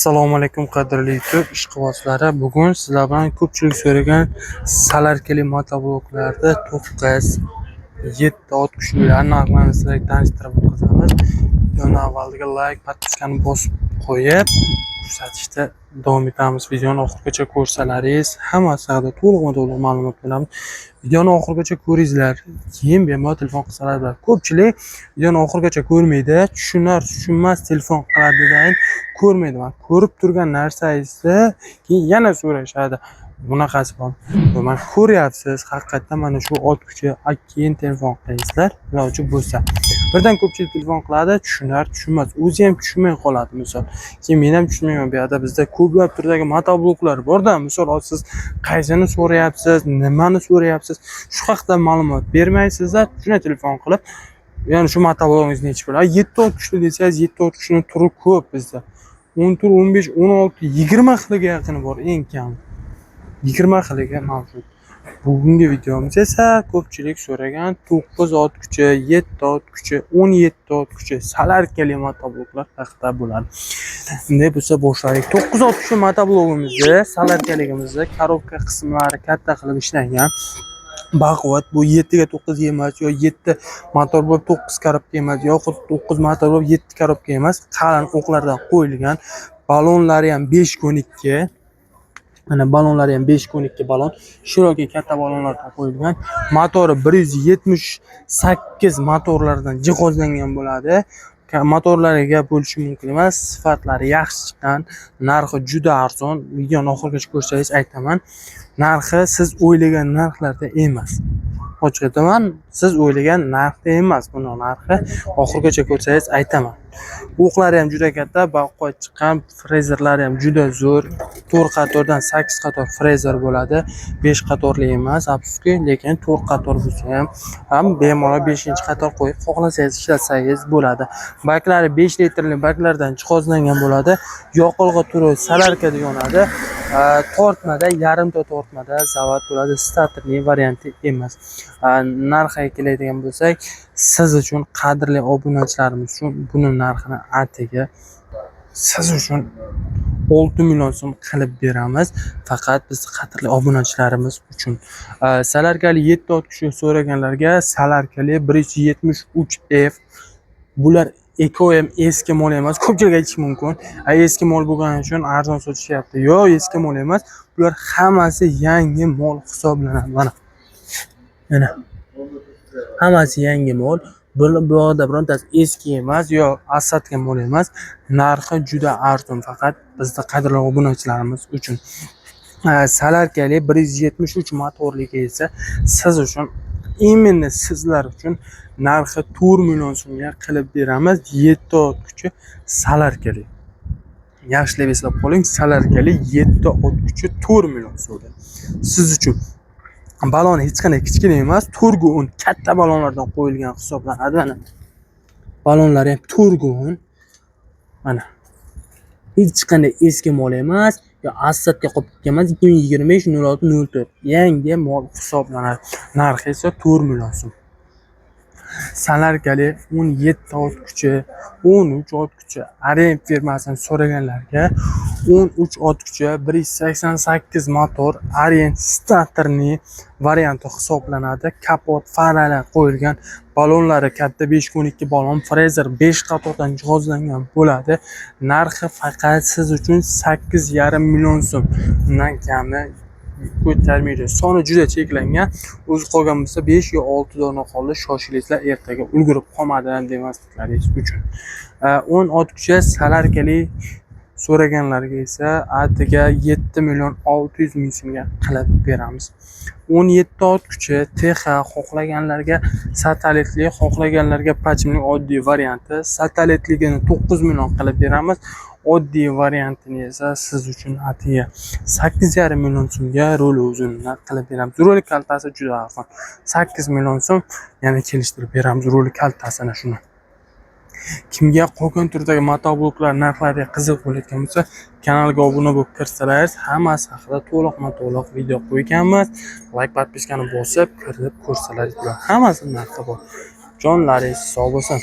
Assalomu alaykum qadrli YouTube ishqibozlari. Bugun sizlar bilan ko'pchilik so'ragan salarkali motobloklarda 7 ot kuchlilarni narxlarini sizlarga tanishtirib o'tamiz. Videoni avvaliga like, podpiskani bosib qo'yib, ko'rsatishda davom etamiz. Videoni oxirigacha ko'rsalaringiz hammasi haqida to'liq ma'lumot beramiz. Videoni oxirigacha ko'ringizlar, keyin bemalol telefon qilsalar. Ko'pchilik videoni oxirigacha ko'rmaydi, tushunmas telefon qiladigan ko'rmaydi. Men ko'rib turgan narsangizni keyin yana so'rashadi. Bunaqasi bor. Men ko'ryapsiz, haqiqatan mana shu ot kuchi, keyin telefon qilasizlar, iloji bo'lsa. Birdan ko'pchilik telefon qiladi, tushunmas. O'zi ham tushunmay qoladi misol. Keyin men ham tushunmayman. Bu yerda bizda ko'plab turdagi motobloklar bor-da, misol siz qaysini so'rayapsiz, nimani so'rayapsiz, shu haqida ma'lumot bermaysizlar, shuna telefon qilib, ya'ni shu motoblog'ingiz necha bo'ladi? 7 ot kuchli desangiz, 7 ot kuchli turi ko'p bizda. 10 tur, 15, 16, 20 xiliga yaqini bor eng kam. 20 xiliga mavjud. Bugungi videomiz esa ko'pchilik so'ragan 9 ot kuchi, 7 ot kuchi, 17 ot kuchi salarkali motobloklar haqida bo'ladi. Endi bo'lsa boshlaylik. 9 ot kuchi motoblogimizda salarkaligimizda korobka qismlari katta qilib ishlangan. Baquvvat bu 7 ga 9 emas, yo 7 motor bo'lib 9 korobka emas, yoxud 9 motor bo'lib 7 korobka emas, qalin o'qlardan qo'yilgan. Balonlari ham 5.2. Mana balonlari ham 5.2 balon, shiroki katta balonlardan qo'yilgan. Motori 178 motorlardan jihozlangan bo'ladi. Motorlariga bo'lishi mumkin emas, sifatlari yaxshi chiqqan, narxi juda arzon. Videoni oxirigacha ko'rsangiz aytaman. Narxi siz o'ylagan narxlarda emas. Ochiq aytaman, siz o'ylagan narxda emas buni narxi. Oxirigacha ko'rsangiz aytaman. O'qlari ham juda katta, baquvvat chiqqan, frezerlari ham juda zo'r. 4 qatordan 8 qator frezer bo'ladi. 5 qatorli emas, afsuski, lekin 4 qator bo'lsa ham bemalol 5-qator qo'yib xohlasangiz ishlatsangiz bo'ladi. Baklari 5 litrli baklardan jihozlangan bo'ladi. Yoqilg'i turi salarkada yonadi. Tortmada, yarimta tortmada zavod bo'ladi, statorli varianti emas. Narxiga keladigan bo'lsak, siz uchun qadrli obunachilarimiz uchun buni narxini atigi siz uchun 6 million so'm qilib beramiz. Faqat biz qadrli obunachilarimiz uchun. Salarkali 7 ot kuchi so'raganlarga salarkali 173F. Bular EcoM eski mol emas. Ko'pchilik aytish mumkin, eski mol bo'lgani uchun arzon sotishyapti. Yo'q, eski mol emas. Bular hammasi yangi mol hisoblanadi. Mana. Hammasi yangi mol. Bu yerda birontasi eski emas, yo asatga mol emas. Narxi juda arzon, faqat bizda qadrli obunachilarimiz uchun. Salarkali 173 motorligi esa siz uchun, именно sizlar uchun narxi 4 million so'mga qilib beramiz. 7 ot kuchi salarkali. Yaxshilab eslab qoling, salarkali 7 ot kuchi 4 million so'm. Siz uchun balon hech qanday kichkina emas, turgun katta balonlardan qo'yilgan hisoblanadi. Mana balonlari ham turgun. Mana hech qanday eski mol emas, yo asatga qolib ketgan emas, 2025-06-04 yangi mol hisoblanadi. Narxi esa 4 million so'm. Salarkali 17 ot kuchi, 13 ot kuchi Orient firmasini so'raganlarga 13 ot kuchi 188 motor Orient statorli varianti hisoblanadi. Kapot, faralar qo'yilgan, balonlari katta 5.2 balon, frezer 5 qatordan jihozlangan bo'ladi. Narxi faqat siz uchun 8,5 million so'm. Undan kami ko'tarmaydi. Soni juda cheklangan. O'zi qolgan bo'lsa 5 yo 6 dona qoldi. Shoshilinglar, ertaga ulgurib qolmadan demasliklaringiz uchun. 10 ot kuchi salarkali so'raganlarga esa atiga 7 million 600 ming so'mga qilib beramiz. 17 ot kuchi TH xohlaganlarga satellitli, xohlaganlarga pachimli oddiy varianti. Satellitligini 9 million qilib beramiz. Oddiy variantini esa siz uchun atiga 8,5 million so'mga rol uzunini qilib beramiz. Rol kaltasi juda arzon. 8 million so'm, yana kelishtirib beramiz rol kaltasini shuni. Kimga qolgan turdagi motobloklar narxlariga qiziq bo'layotgan bo'lsa, kanalga obuna bo'lib kirsalaringiz, hammasi haqida to'liq video qo'yganmiz. Like, podpiskani bosib kirib ko'rsalaringiz, hammasi narxi bor. Jonlaringiz sog' bo'lsin.